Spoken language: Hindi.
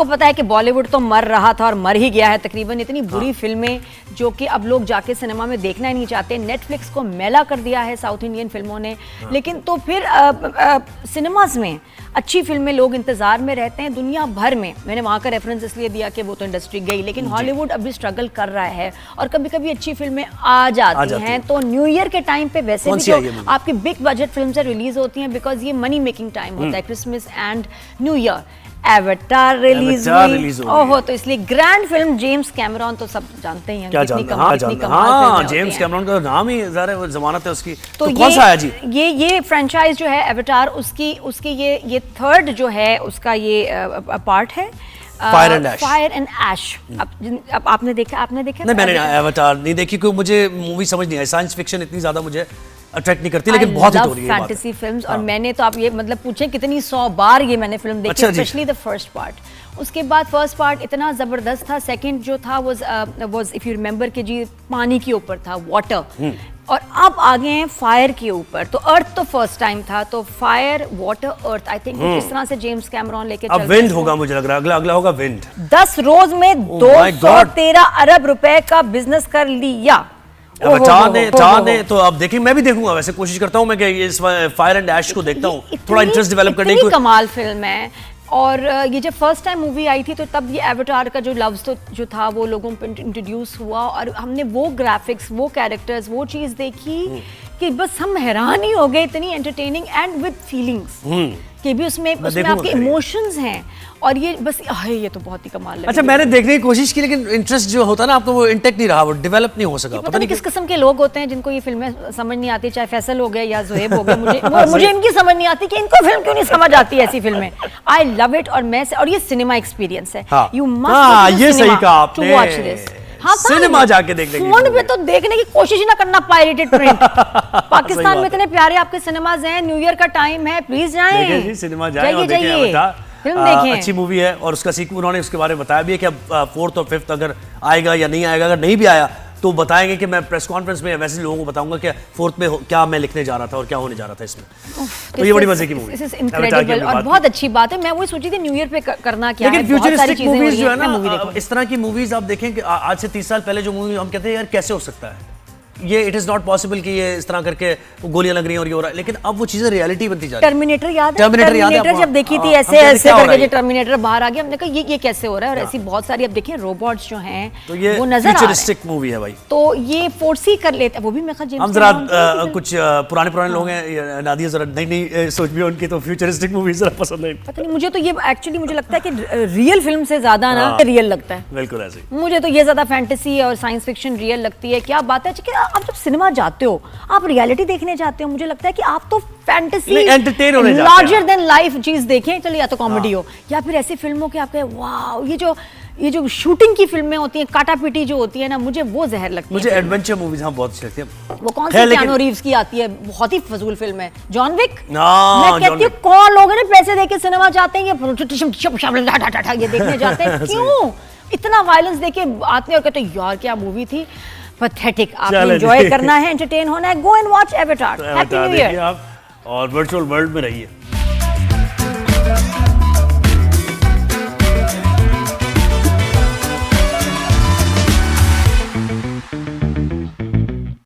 को पता है कि बॉलीवुड तो मर रहा था और मर ही गया है तकरीबन। इतनी बुरी फिल्में जो कि अब लोग जाके सिनेमा में देखना ही नहीं चाहते। नेटफ्लिक्स को मैला कर दिया है साउथ इंडियन फिल्मों ने। लेकिन तो फिर सिनेमाज में अच्छी फिल्में लोग इंतजार में रहते हैं दुनिया भर में। मैंने वहाँ का रेफरेंस इसलिए दिया कि वो तो इंडस्ट्री गई, लेकिन हॉलीवुड अभी स्ट्रगल कर रहा है और कभी कभी अच्छी फिल्में आ जाती हैं। तो न्यू ईयर के टाइम पे वैसे भी जो आपकी बिग बजट फिल्म रिलीज होती हैं, बिकॉज ये मनी मेकिंग टाइम होता है, Christmas and new year. Avatar release हुई, ओहो, तो इसलिए ग्रैंड फिल्म। जेम्स कैमरॉन तो सब जानते ही हैं, कितनी कमाल जेम्स कैमरॉन का नाम ही ज़ाहिर है, ज़मानत है उसकी। तो कौन सा आया जी? ये फ्रेंचाइज जो है एवेटार, उसकी ये थर्ड जो है उसका ये पार्ट है। फायर एंड ऐश। अब आपने देखा? नहीं, मैंने एवेटार नहीं देखी, क्योंकि मुझे मूवी समझ नहीं आई। साइंस फिक्शन इतनी ज्यादा मुझे अट्रैक्ट नहीं करती, लेकिन बहुत हिट हो रही है फैंटेसी फिल्म्स। और मैंने तो आप ये मतलब पूछे कितनी 100 बार ये मैंने फिल्म देखी, स्पेशली द फर्स्ट पार्ट। उसके बाद फर्स्ट पार्ट इतना जबरदस्त था, सेकंड जो था वाज इफ यू रिमेंबर कि जी पानी के ऊपर था, वाटर। और अब आ गए हैं फायर के ऊपर। तो अर्थ तो फर्स्ट टाइम था, तो fire water earth, I think इस तरह से जेम्स कैमरॉन लेके चल रहे हैं। अब विंड होगा, मुझे लग रहा है अगला होगा विंड। 10 रोज में 213 अरब रुपए का बिजनेस कर लिया। चाह तो अब देखिए, मैं भी देखूंगा, वैसे कोशिश करता हूं मैं कि इस फायर एंड ऐश को देखता हूं, थोड़ा इंटरेस्ट डेवलप करने की। कमाल फिल्म है। और ये जब फर्स्ट टाइम मूवी आई थी तो तब ये एवेटार का जो लव्स तो जो था वो लोगों पे इंट्रोड्यूस हुआ, और हमने वो ग्राफिक्स, वो कैरेक्टर्स, वो चीज़ देखी कि बस हम हैरान ही हो गए। इतनी एंटरटेनिंग एंड विद फीलिंग्स कि भी उसमें आपके इमोशंस हैं। और ये बस ये तो बहुत ही कमाल है। अच्छा, मैंने देखने की कोशिश की, लेकिन इंटरेस्ट जो होता है ना, आपको वो इंटेक्ट नहीं रहा, वो डेवलप नहीं हो सका। पता नहीं किस किस्म के लोग होते हैं जिनको ये फिल्में समझ नहीं आती, चाहे फैसल हो गए या ज़ुहैब हो गए। मुझे इनकी समझ नहीं आती कि इनको फिल्म क्यों नहीं समझ आती ऐसी फिल्में। I love it. और ये सिनेमा एक्सपीरियंस है। यू मस्ट ये सही कहा आपने, टू वॉच दिस। हाँ, सिनेमा जाके देखने की, फोन पे तो देखने की कोशिश ही ना करना, पायरेटेड प्रिंट। पाकिस्तान में इतने प्यारे आपके सिनेमाज हैं, न्यू ईयर का टाइम है, प्लीज जाएं, सिनेमा जाइए, फिल्म देखें। अच्छी मूवी है। और उसका सीक्वल उन्होंने उसके बारे में बताया भी है कि अब 4th और 5th अगर आएगा या नहीं आएगा। अगर नहीं भी आया तो बताएंगे कि मैं प्रेस कॉन्फ्रेंस में वैसे लोगों को बताऊंगा कि 4th में क्या मैं लिखने जा रहा था और क्या होने जा रहा था इसमें। तो ये बड़ी मजे की मूवी है और बहुत अच्छी बात है। मैं वही सोची थी न्यू ईयर पे करना क्या है। लेकिन फ्यूचरिस्टिक मूवीज जो है ना, इस तरह की मूवीज आप देखें कि आज से 30 साल पहले जो मूवी हम कहते हैं यार कैसे हो सकता है, ये इट इज नॉट पॉसिबल कि ये इस तरह करके गोलियां लग रही हैं और ये हो रहा है, लेकिन अब वो चीजें रियलिटी बनती जा रही है। टर्मिनेटर याद है? टर्मिनेटर जब देखी थी ऐसे करके जो टर्मिनेटर बाहर आ गया, हमने कहा ये कैसे हो रहा है। और ऐसी बहुत सारी अब देखिए रोबोट्स जो हैं तो ये वो नजर आ रहे हैं। फ्यूचरिस्टिक मूवी है भाई, तो ये फोर्सी कर लेते हैं। वो भी मैं हम जरा कुछ पुराने लोग हैं, नादिया जरा नई सोच भी उनकी, तो फ्यूचरिस्टिक मूवी जरा पसंद है। पता नहीं, मुझे तो ये एक्चुअली मुझे लगता है कि रियल फिल्म से ज्यादा ना रियल लगता है। बिल्कुल ऐसे मुझे तो ये ज्यादा फैंटेसी और साइंस फिक्शन रियल लगती है। क्या बात है कि आप जब सिनेमा जाते हो, आप रियलिटी देखने जाते हो, मुझे लगता है कि आप तो फैंटेसी एंटरटेन होने जाते हैं, लार्जर देन लाइफ चीज देखें। चलिए, या तो कॉमेडी हो या फिर ऐसी फिल्मों के आपके वाओ, ये जो शूटिंग की फिल्में होती हैं, काटापीटी जो होती है ना, मुझे वो जहर लगती है। मुझे एडवेंचर मूवीज बहुत अच्छी लगती है। वो कौन सी कियानो रीव्स की आती है, बहुत ही फजूल फिल्म है, जॉन विक। मैं कहती हूँ कौन लोग हैं पैसे देके सिनेमा जाते हैं ये देखने जाते हैं, क्यों इतना वायलेंस देके आते हैं और कहते हैं यार क्या मूवी थी, पैथेटिक। आपने एंजॉय करना है, एंटरटेन होना है, go and watch avatar. Happy new year. और वर्चुअल वर्ल्ड में रहिए।